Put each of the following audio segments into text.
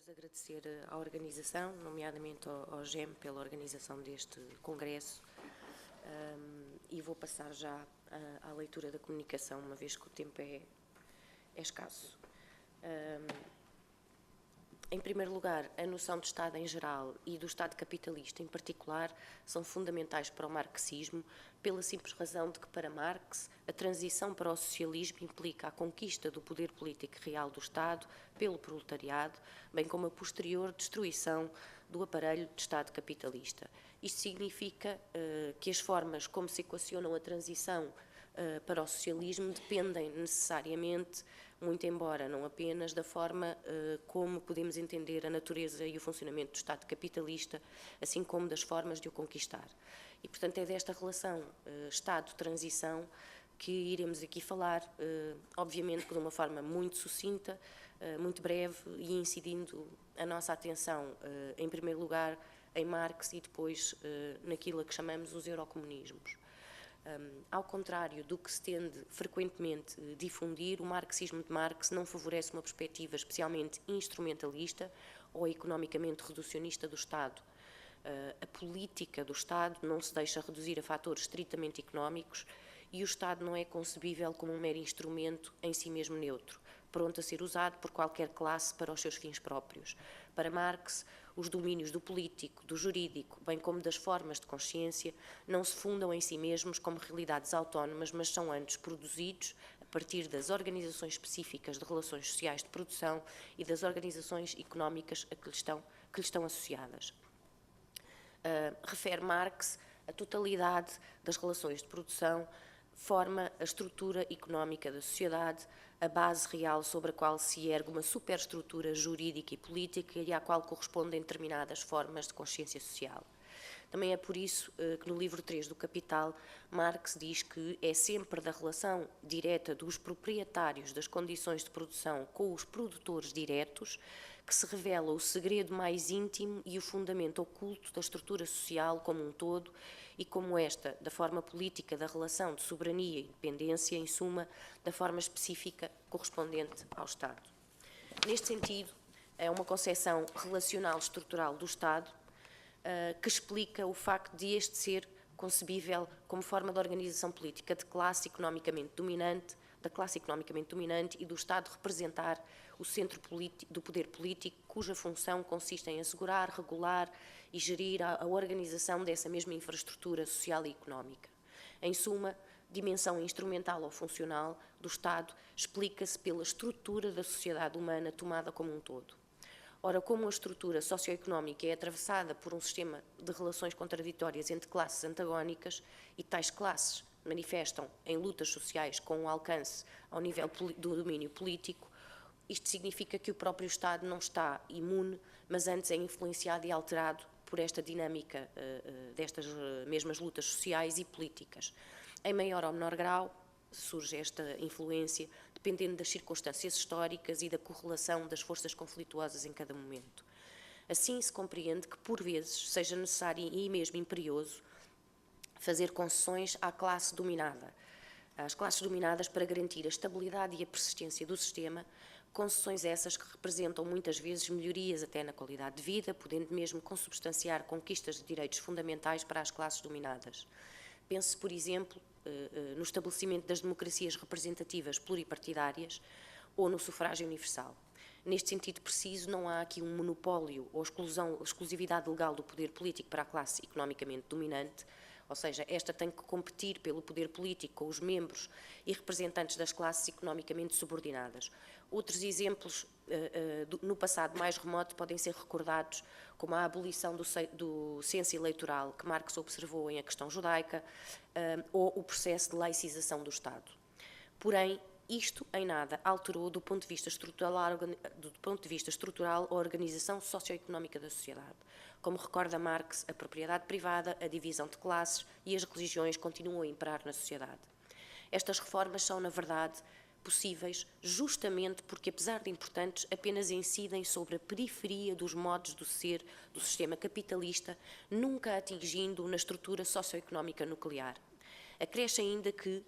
por agradecer à organização, nomeadamente ao GEM, pela organização deste congresso, e vou passar já à leitura da comunicação, uma vez que o tempo é escasso. Em primeiro lugar, a noção de Estado em geral e do Estado capitalista em particular são fundamentais para o marxismo, pela simples razão de que, para Marx, a transição para o socialismo implica a conquista do poder político real do Estado pelo proletariado, bem como a posterior destruição do aparelho de Estado capitalista. Isto significa que as formas como se equacionam a transição para o socialismo dependem necessariamente, muito embora não apenas, da forma como podemos entender a natureza e o funcionamento do Estado capitalista, assim como das formas de o conquistar. E, portanto, é desta relação Estado-transição que iremos aqui falar, obviamente de uma forma muito sucinta, muito breve e incidindo a nossa atenção, em primeiro lugar, em Marx e depois naquilo a que chamamos os eurocomunismos. Ao contrário do que se tende frequentemente a difundir, o marxismo de Marx não favorece uma perspectiva especialmente instrumentalista ou economicamente reducionista do Estado. A política do Estado não se deixa reduzir a fatores estritamente económicos e o Estado não é concebível como um mero instrumento em si mesmo neutro, pronto a ser usado por qualquer classe para os seus fins próprios. Para Marx, os domínios do político, do jurídico, bem como das formas de consciência, não se fundam em si mesmos como realidades autónomas, mas são antes produzidos a partir das organizações específicas de relações sociais de produção e das organizações económicas a que lhe estão associadas. Refere Marx, a totalidade das relações de produção forma a estrutura económica da sociedade, a base real sobre a qual se ergue uma superestrutura jurídica e política e à qual correspondem determinadas formas de consciência social. Também é por isso que no livro 3 do Capital, Marx diz que é sempre da relação direta dos proprietários das condições de produção com os produtores diretos que se revela o segredo mais íntimo e o fundamento oculto da estrutura social como um todo e como esta, da forma política da relação de soberania e dependência, em suma, da forma específica correspondente ao Estado. Neste sentido, é uma concepção relacional estrutural do Estado que explica o facto de este ser concebível como forma de organização política de classe economicamente dominante, da classe economicamente dominante e do Estado representar o centro do poder político, cuja função consiste em assegurar, regular e gerir a organização dessa mesma infraestrutura social e económica. Em suma, dimensão instrumental ou funcional do Estado explica-se pela estrutura da sociedade humana tomada como um todo. Ora, como a estrutura socioeconómica é atravessada por um sistema de relações contraditórias entre classes antagónicas e tais classes manifestam em lutas sociais com um alcance ao nível do domínio político, isto significa que o próprio Estado não está imune, mas antes é influenciado e alterado por esta dinâmica destas mesmas lutas sociais e políticas. Em maior ou menor grau, surge esta influência, dependendo das circunstâncias históricas e da correlação das forças conflituosas em cada momento. Assim se compreende que, por vezes, seja necessário e mesmo imperioso fazer concessões à classe dominada, às classes dominadas para garantir a estabilidade e a persistência do sistema, concessões essas que representam muitas vezes melhorias até na qualidade de vida, podendo mesmo consubstanciar conquistas de direitos fundamentais para as classes dominadas. Pense, por exemplo, no estabelecimento das democracias representativas pluripartidárias ou no sufrágio universal. Neste sentido preciso, não há aqui um monopólio ou exclusividade legal do poder político para a classe economicamente dominante, ou seja, esta tem que competir pelo poder político com os membros e representantes das classes economicamente subordinadas. Outros exemplos no passado mais remoto podem ser recordados como a abolição do censo eleitoral que Marx observou em A Questão Judaica ou o processo de laicização do Estado. Porém, isto em nada alterou do ponto de vista estrutural a organização socioeconómica da sociedade. Como recorda Marx, a propriedade privada, a divisão de classes e as religiões continuam a imperar na sociedade. Estas reformas são, na verdade, possíveis justamente porque, apesar de importantes, apenas incidem sobre a periferia dos modos de ser do sistema capitalista, nunca atingindo na estrutura socioeconómica nuclear. Acresce ainda que,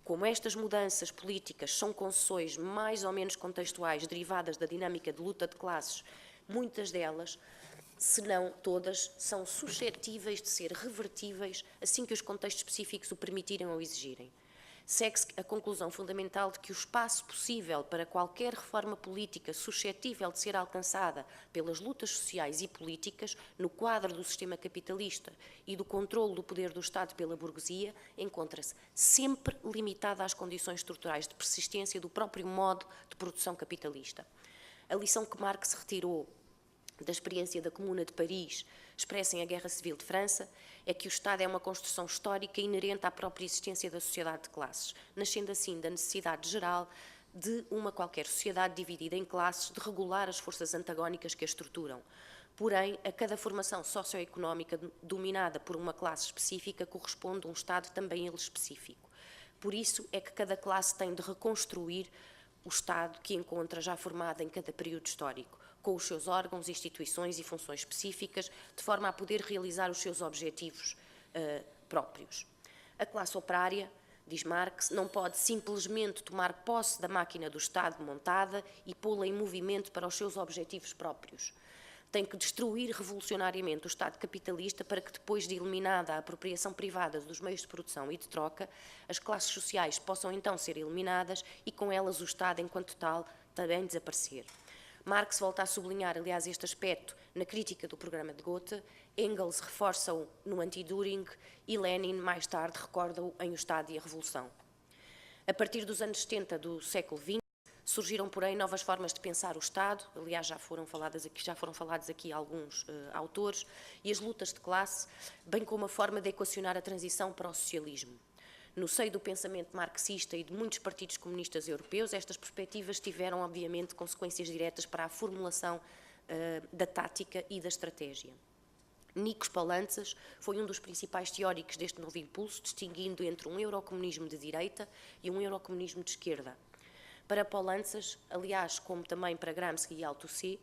como estas mudanças políticas são concessões mais ou menos contextuais derivadas da dinâmica de luta de classes Muitas delas, se não todas, são suscetíveis de ser revertíveis assim que os contextos específicos o permitirem ou exigirem. Segue-se a conclusão fundamental de que o espaço possível para qualquer reforma política suscetível de ser alcançada pelas lutas sociais e políticas no quadro do sistema capitalista e do controlo do poder do Estado pela burguesia encontra-se sempre limitada às condições estruturais de persistência do próprio modo de produção capitalista. A lição que Marx retirou da experiência da Comuna de Paris, expressa em A Guerra Civil de França, é que o Estado é uma construção histórica inerente à própria existência da sociedade de classes, nascendo assim da necessidade geral de uma qualquer sociedade dividida em classes de regular as forças antagónicas que a estruturam. Porém, a cada formação socioeconómica dominada por uma classe específica corresponde um Estado também ele específico. Por isso é que cada classe tem de reconstruir o Estado que encontra já formado em cada período histórico, com os seus órgãos, instituições e funções específicas, de forma a poder realizar os seus objetivos próprios. A classe operária, diz Marx, não pode simplesmente tomar posse da máquina do Estado montada e pô-la em movimento para os seus objetivos próprios. Tem que destruir revolucionariamente o Estado capitalista para que, depois de eliminada a apropriação privada dos meios de produção e de troca, as classes sociais possam então ser eliminadas e com elas o Estado, enquanto tal, também desaparecer. Marx volta a sublinhar, aliás, este aspecto na crítica do programa de Gotha, Engels reforça-o no Anti-Düring e Lenin, mais tarde, recorda-o em O Estado e a Revolução. A partir dos anos 70 do século XX, surgiram, porém, novas formas de pensar o Estado, aliás, já foram falados aqui alguns autores, e as lutas de classe, bem como a forma de equacionar a transição para o socialismo. No seio do pensamento marxista e de muitos partidos comunistas europeus, estas perspectivas tiveram, obviamente, consequências diretas para a formulação da tática e da estratégia. Nikos Poulantzas foi um dos principais teóricos deste novo impulso, distinguindo entre um eurocomunismo de direita e um eurocomunismo de esquerda. Para Poulantzas, aliás, como também para Gramsci e Althusser,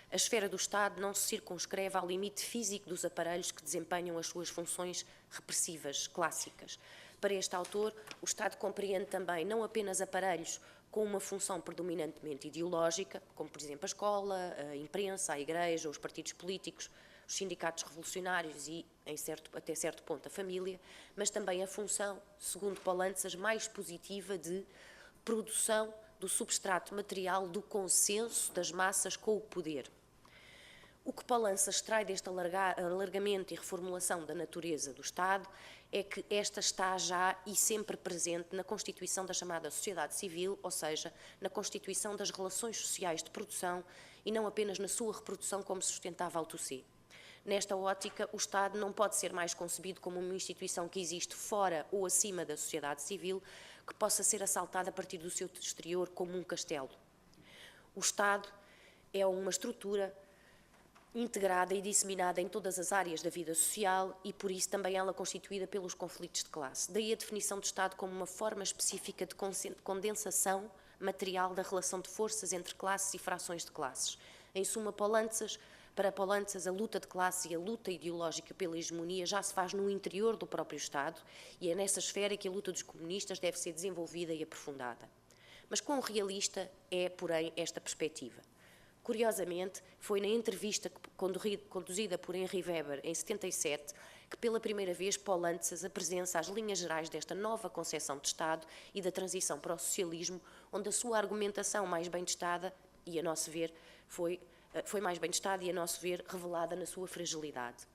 a esfera do Estado não se circunscreve ao limite físico dos aparelhos que desempenham as suas funções repressivas clássicas. Para este autor, o Estado compreende também não apenas aparelhos com uma função predominantemente ideológica, como, por exemplo, a escola, a imprensa, a igreja, os partidos políticos, os sindicatos revolucionários e, até certo ponto, a família, mas também a função, segundo Poulantzas, mais positiva de produção do substrato material do consenso das massas com o poder. O que Poulantzas extrai deste alargamento e reformulação da natureza do Estado é que esta está já e sempre presente na constituição da chamada sociedade civil, ou seja, na constituição das relações sociais de produção e não apenas na sua reprodução como sustentava Althusser. Nesta ótica, o Estado não pode ser mais concebido como uma instituição que existe fora ou acima da sociedade civil, que possa ser assaltada a partir do seu exterior como um castelo. O Estado é uma estrutura integrada e disseminada em todas as áreas da vida social e, por isso, também ela constituída pelos conflitos de classe. Daí a definição de Estado como uma forma específica de condensação material da relação de forças entre classes e frações de classes. Em suma, para Poulantzas, a luta de classe e a luta ideológica pela hegemonia já se faz no interior do próprio Estado e é nessa esfera que a luta dos comunistas deve ser desenvolvida e aprofundada. Mas quão realista é, porém, esta perspectiva? Curiosamente, foi na entrevista conduzida por Henri Weber em 77 que pela primeira vez Poulantzas apresenta as linhas gerais desta nova concepção de Estado e da transição para o socialismo, onde a sua argumentação mais bem testada e, a nosso ver, foi mais bem testada e, a nosso ver, revelada na sua fragilidade.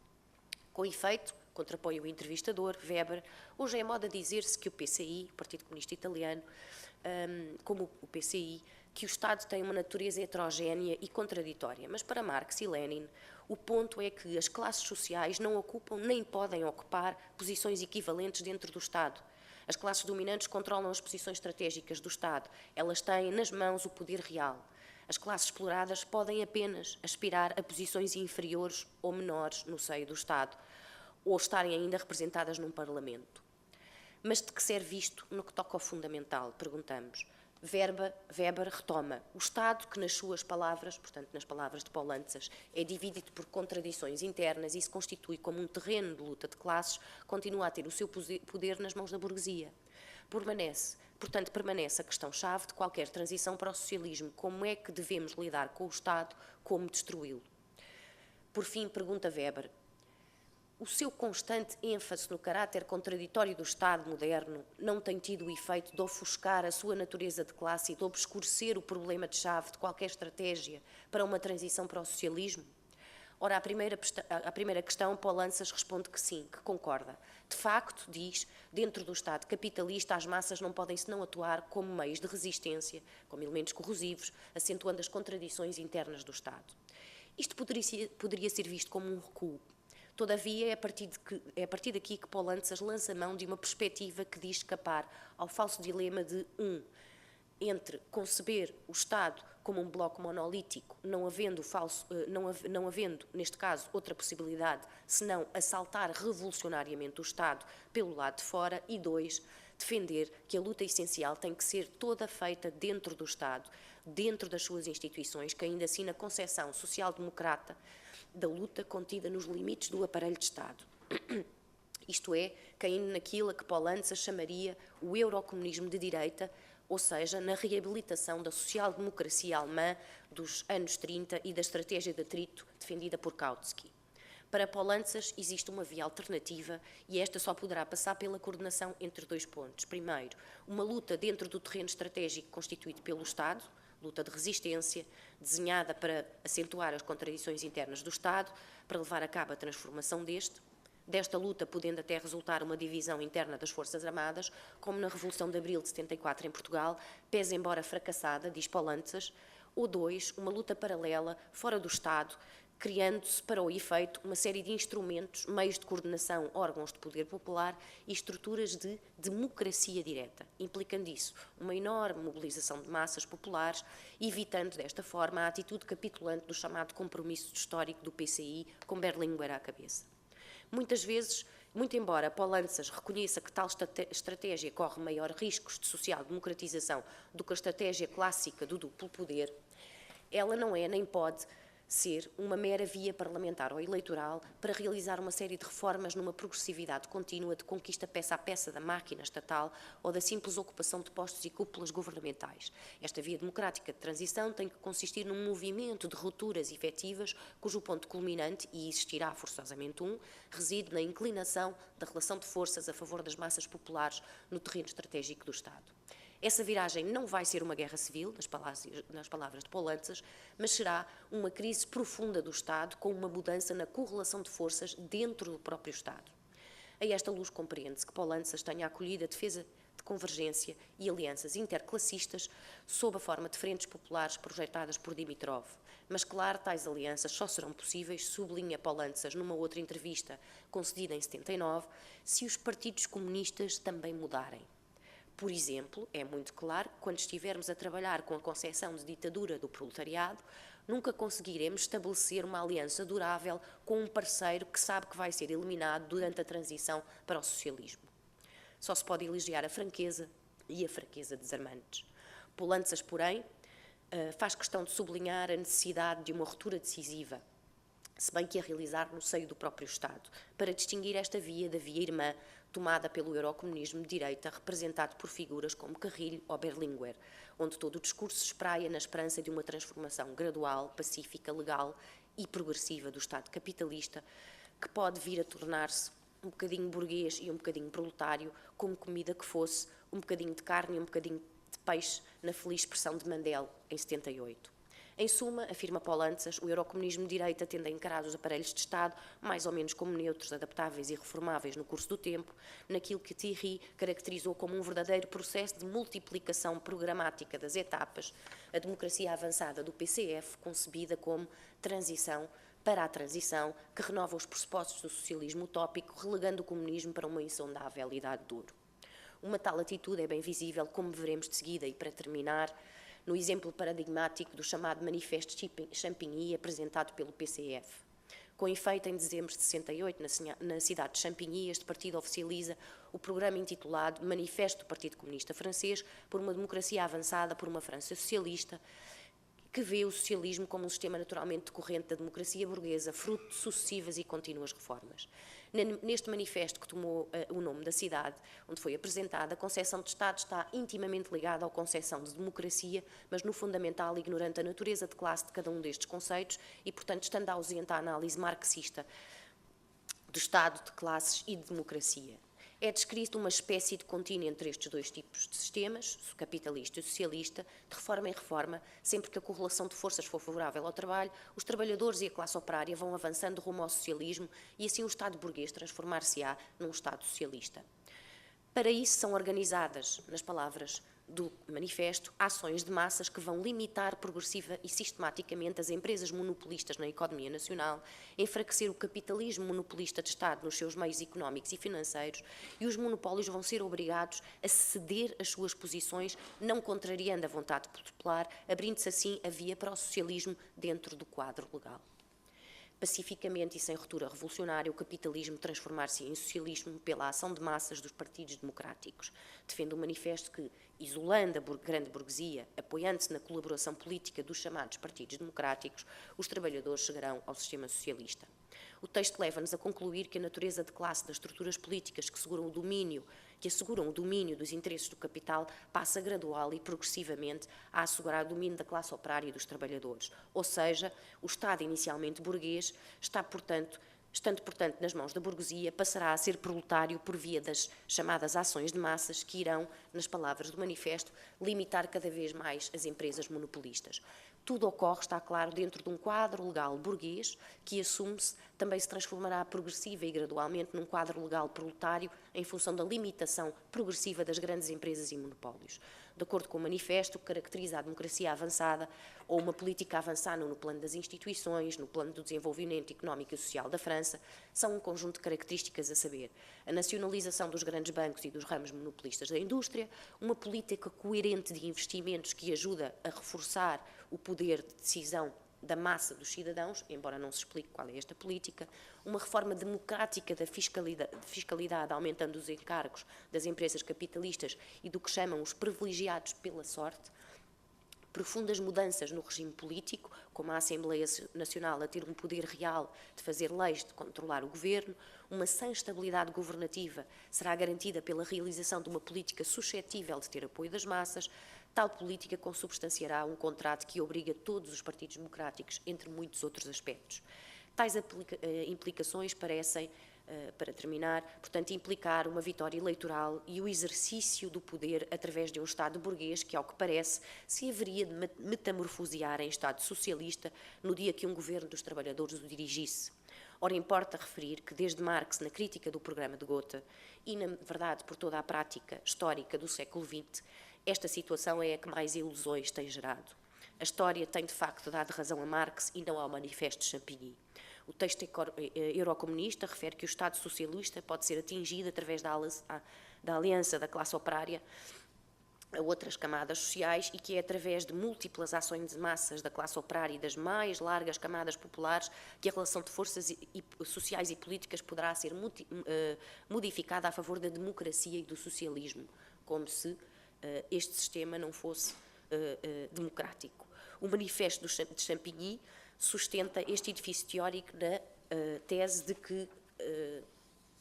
Com efeito, contrapõe o entrevistador, Weber, hoje é moda dizer-se que o PCI, o Partido Comunista Italiano, como o PCI, que o Estado tem uma natureza heterogénea e contraditória, mas para Marx e Lenin, o ponto é que as classes sociais não ocupam nem podem ocupar posições equivalentes dentro do Estado. As classes dominantes controlam as posições estratégicas do Estado, elas têm nas mãos o poder real. As classes exploradas podem apenas aspirar a posições inferiores ou menores no seio do Estado, ou estarem ainda representadas num Parlamento. Mas de que serve isto no que toca ao fundamental, perguntamos. Weber retoma o Estado que, nas suas palavras, portanto nas palavras de Poulantzas, é dividido por contradições internas e se constitui como um terreno de luta de classes, continua a ter o seu poder nas mãos da burguesia. Portanto, permanece a questão-chave de qualquer transição para o socialismo: como é que devemos lidar com o Estado, como destruí-lo? Por fim, pergunta Weber: o seu constante ênfase no caráter contraditório do Estado moderno não tem tido o efeito de ofuscar a sua natureza de classe e de obscurecer o problema-chave de qualquer estratégia para uma transição para o socialismo? Ora, à primeira questão, Paul Lanças responde que sim, que concorda. De facto, diz, dentro do Estado capitalista, as massas não podem senão atuar como meios de resistência, como elementos corrosivos, acentuando as contradições internas do Estado. Isto poderia ser visto como um recuo. Todavia, é a partir daqui que Paul Lanças lança mão de uma perspectiva que diz escapar ao falso dilema de entre conceber o Estado como um bloco monolítico, não havendo, neste caso, outra possibilidade senão assaltar revolucionariamente o Estado pelo lado de fora, e 2, defender que a luta essencial tem que ser toda feita dentro do Estado, dentro das suas instituições, que ainda assim na concepção social-democrata da luta contida nos limites do aparelho de Estado. Isto é, caindo naquilo a que Paul Lanças chamaria o eurocomunismo de direita, ou seja, na reabilitação da social-democracia alemã dos anos 30 e da estratégia de atrito defendida por Kautsky. Para Paul Lanças existe uma via alternativa e esta só poderá passar pela coordenação entre 2 pontos. Primeiro, uma luta dentro do terreno estratégico constituído pelo Estado, luta de resistência, desenhada para acentuar as contradições internas do Estado, para levar a cabo a transformação desta luta podendo até resultar uma divisão interna das Forças Armadas, como na Revolução de Abril de 74 em Portugal, pese embora fracassada, diz Paul Lanças, ou 2, uma luta paralela, fora do Estado, criando-se para o efeito uma série de instrumentos, meios de coordenação, órgãos de poder popular e estruturas de democracia direta, implicando isso uma enorme mobilização de massas populares, evitando desta forma a atitude capitulante do chamado compromisso histórico do PCI, com Berlinguer à cabeça. Muitas vezes, muito embora Paul Lanças reconheça que tal estratégia corre maior riscos de social-democratização do que a estratégia clássica do duplo poder, ela não é nem pode ser uma mera via parlamentar ou eleitoral para realizar uma série de reformas numa progressividade contínua de conquista peça a peça da máquina estatal ou da simples ocupação de postos e cúpulas governamentais. Esta via democrática de transição tem que consistir num movimento de rupturas efetivas cujo ponto culminante, e existirá forçosamente reside na inclinação da relação de forças a favor das massas populares no terreno estratégico do Estado. Essa viragem não vai ser uma guerra civil, nas palavras de Paul Lanças, mas será uma crise profunda do Estado com uma mudança na correlação de forças dentro do próprio Estado. A esta luz compreende-se que Paul Lanças tenha acolhido a defesa de convergência e alianças interclassistas sob a forma de frentes populares projetadas por Dimitrov. Mas, claro, tais alianças só serão possíveis, sublinha Paul Lanças numa outra entrevista concedida em 79, se os partidos comunistas também mudarem. Por exemplo, é muito claro que quando estivermos a trabalhar com a concepção de ditadura do proletariado, nunca conseguiremos estabelecer uma aliança durável com um parceiro que sabe que vai ser eliminado durante a transição para o socialismo. Só se pode elogiar a franqueza e a fraqueza desarmantes. Paul Lanças, porém, faz questão de sublinhar a necessidade de uma ruptura decisiva, se bem que a realizar no seio do próprio Estado, para distinguir esta via da via irmã tomada pelo eurocomunismo de direita, representado por figuras como Carrilho ou Berlinguer, onde todo o discurso se espraia na esperança de uma transformação gradual, pacífica, legal e progressiva do Estado capitalista, que pode vir a tornar-se um bocadinho burguês e um bocadinho proletário, como comida que fosse, um bocadinho de carne e um bocadinho de peixe, na feliz expressão de Mandel, em 78. Em suma, afirma Paul Lanças, o eurocomunismo de direita tende a encarar os aparelhos de Estado mais ou menos como neutros, adaptáveis e reformáveis no curso do tempo, naquilo que Thierry caracterizou como um verdadeiro processo de multiplicação programática das etapas, a democracia avançada do PCF, concebida como transição para a transição, que renova os pressupostos do socialismo utópico, relegando o comunismo para uma insondável idade de ouro. Uma tal atitude é bem visível, como veremos de seguida, e para terminar, no exemplo paradigmático do chamado Manifesto Champigny, apresentado pelo PCF. Com efeito, em dezembro de 68, na cidade de Champigny, este partido oficializa o programa intitulado Manifesto do Partido Comunista Francês por uma democracia avançada por uma França socialista, que vê o socialismo como um sistema naturalmente decorrente da democracia burguesa, fruto de sucessivas e contínuas reformas. Neste manifesto que tomou o nome da cidade, onde foi apresentada, a concepção de Estado está intimamente ligada à concepção de democracia, mas no fundamental ignorante a natureza de classe de cada um destes conceitos e, portanto, estando ausente a análise marxista do Estado, de classes e de democracia. É descrito uma espécie de contínuo entre estes dois tipos de sistemas, capitalista e socialista, de reforma em reforma, sempre que a correlação de forças for favorável ao trabalho, os trabalhadores e a classe operária vão avançando rumo ao socialismo e assim o Estado burguês transformar-se-á num Estado socialista. Para isso são organizadas, nas palavras do manifesto, ações de massas que vão limitar progressiva e sistematicamente as empresas monopolistas na economia nacional, enfraquecer o capitalismo monopolista de Estado nos seus meios económicos e financeiros, e os monopólios vão ser obrigados a ceder as suas posições, não contrariando a vontade popular, abrindo-se assim a via para o socialismo dentro do quadro legal. Pacificamente e sem ruptura revolucionária, o capitalismo transformar-se em socialismo pela ação de massas dos partidos democráticos. Defende o manifesto que, isolando a grande burguesia, apoiando-se na colaboração política dos chamados partidos democráticos, os trabalhadores chegarão ao sistema socialista. O texto leva-nos a concluir que a natureza de classe das estruturas políticas que asseguram o domínio dos interesses do capital passa gradual e progressivamente a assegurar o domínio da classe operária e dos trabalhadores. Ou seja, o Estado inicialmente burguês estando, portanto, nas mãos da burguesia, passará a ser proletário por via das chamadas ações de massas que irão, nas palavras do manifesto, limitar cada vez mais as empresas monopolistas. Tudo ocorre, está claro, dentro de um quadro legal burguês que, assume-se, também se transformará progressiva e gradualmente num quadro legal proletário em função da limitação progressiva das grandes empresas e monopólios. De acordo com o manifesto, que caracteriza a democracia avançada ou uma política avançada no plano das instituições, no plano do desenvolvimento económico e social da França, são um conjunto de características a saber: a nacionalização dos grandes bancos e dos ramos monopolistas da indústria, uma política coerente de investimentos que ajuda a reforçar o poder de decisão da massa dos cidadãos, embora não se explique qual é esta política, uma reforma democrática da fiscalidade, aumentando os encargos das empresas capitalistas e do que chamam os privilegiados pela sorte, profundas mudanças no regime político, como a Assembleia Nacional a ter um poder real de fazer leis, de controlar o governo, uma sã estabilidade governativa será garantida pela realização de uma política suscetível de ter apoio das massas. Tal política consubstanciará um contrato que obriga todos os partidos democráticos, entre muitos outros aspectos. Tais implicações parecem, para terminar, portanto, implicar uma vitória eleitoral e o exercício do poder através de um Estado burguês que, ao que parece, se haveria de metamorfosear em Estado socialista no dia que um governo dos trabalhadores o dirigisse. Ora, importa referir que, desde Marx, na crítica do programa de Gotha, e, na verdade, por toda a prática histórica do século XX, esta situação é a que mais ilusões tem gerado. A história tem, de facto, dado razão a Marx e não ao manifesto de Champigny. O texto eurocomunista refere que o Estado socialista pode ser atingido através da aliança da classe operária a outras camadas sociais e que é através de múltiplas ações de massas da classe operária e das mais largas camadas populares que a relação de forças sociais e políticas poderá ser modificada a favor da democracia e do socialismo, como se este sistema não fosse democrático. O manifesto de Champigny sustenta este edifício teórico na tese de que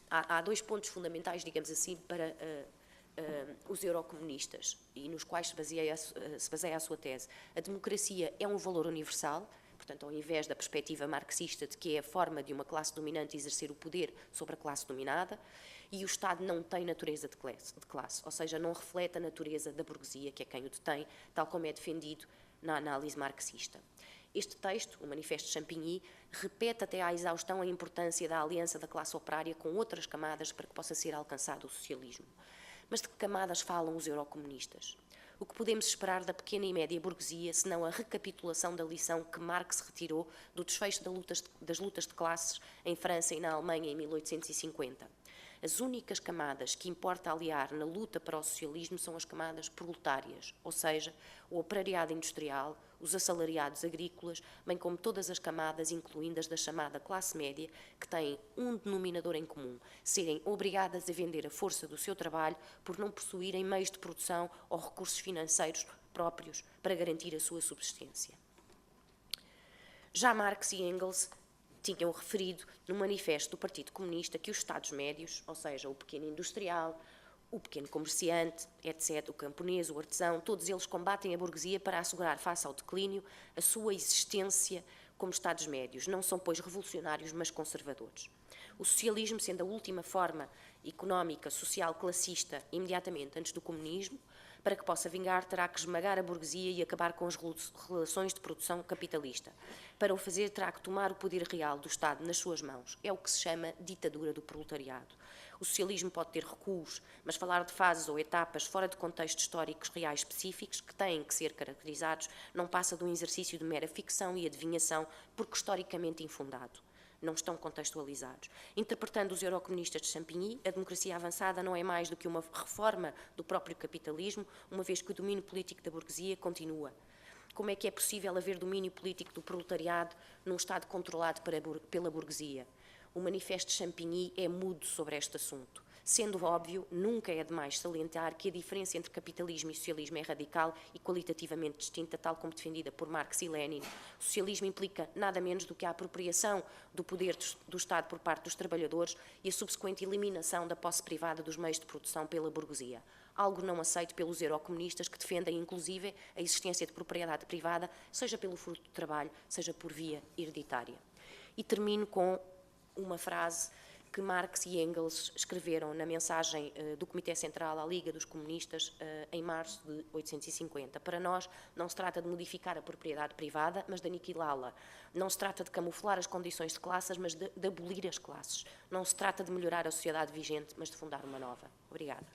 há dois pontos fundamentais, digamos assim, para os eurocomunistas e nos quais se baseia a sua tese. A democracia é um valor universal, portanto, ao invés da perspectiva marxista de que é a forma de uma classe dominante exercer o poder sobre a classe dominada, e o Estado não tem natureza de classe, ou seja, não reflete a natureza da burguesia, que é quem o detém, tal como é defendido na análise marxista. Este texto, o Manifesto de Champigny, repete até à exaustão a importância da aliança da classe operária com outras camadas para que possa ser alcançado o socialismo. Mas de que camadas falam os eurocomunistas? O que podemos esperar da pequena e média burguesia, senão a recapitulação da lição que Marx retirou do desfecho das lutas de classes em França e na Alemanha em 1850? As únicas camadas que importa aliar na luta para o socialismo são as camadas proletárias, ou seja, o operariado industrial, os assalariados agrícolas, bem como todas as camadas, incluindo as da chamada classe média, que têm um denominador em comum: serem obrigadas a vender a força do seu trabalho por não possuírem meios de produção ou recursos financeiros próprios para garantir a sua subsistência. Já Marx e Engels tinham referido no manifesto do Partido Comunista que os Estados médios, ou seja, o pequeno industrial, o pequeno comerciante, etc., o camponês, o artesão, todos eles combatem a burguesia para assegurar, face ao declínio, a sua existência como Estados médios. Não são, pois, revolucionários, mas conservadores. O socialismo, sendo a última forma económica, social, classista, imediatamente antes do comunismo, para que possa vingar, terá que esmagar a burguesia e acabar com as relações de produção capitalista. Para o fazer, terá que tomar o poder real do Estado nas suas mãos. É o que se chama ditadura do proletariado. O socialismo pode ter recuos, mas falar de fases ou etapas fora de contextos históricos reais específicos, que têm que ser caracterizados, não passa de um exercício de mera ficção e adivinhação, porque historicamente infundado. Não estão contextualizados. Interpretando os eurocomunistas de Champigny, a democracia avançada não é mais do que uma reforma do próprio capitalismo, uma vez que o domínio político da burguesia continua. Como é que é possível haver domínio político do proletariado num Estado controlado pela burguesia? O manifesto de Champigny é mudo sobre este assunto. Sendo óbvio, nunca é demais salientar que a diferença entre capitalismo e socialismo é radical e qualitativamente distinta, tal como defendida por Marx e Lenin. O socialismo implica nada menos do que a apropriação do poder do Estado por parte dos trabalhadores e a subsequente eliminação da posse privada dos meios de produção pela burguesia. Algo não aceito pelos eurocomunistas, que defendem, inclusive, a existência de propriedade privada, seja pelo fruto do trabalho, seja por via hereditária. E termino com uma frase que Marx e Engels escreveram na mensagem do Comitê Central à Liga dos Comunistas em março de 1850. Para nós, não se trata de modificar a propriedade privada, mas de aniquilá-la. Não se trata de camuflar as condições de classes, mas de abolir as classes. Não se trata de melhorar a sociedade vigente, mas de fundar uma nova. Obrigada.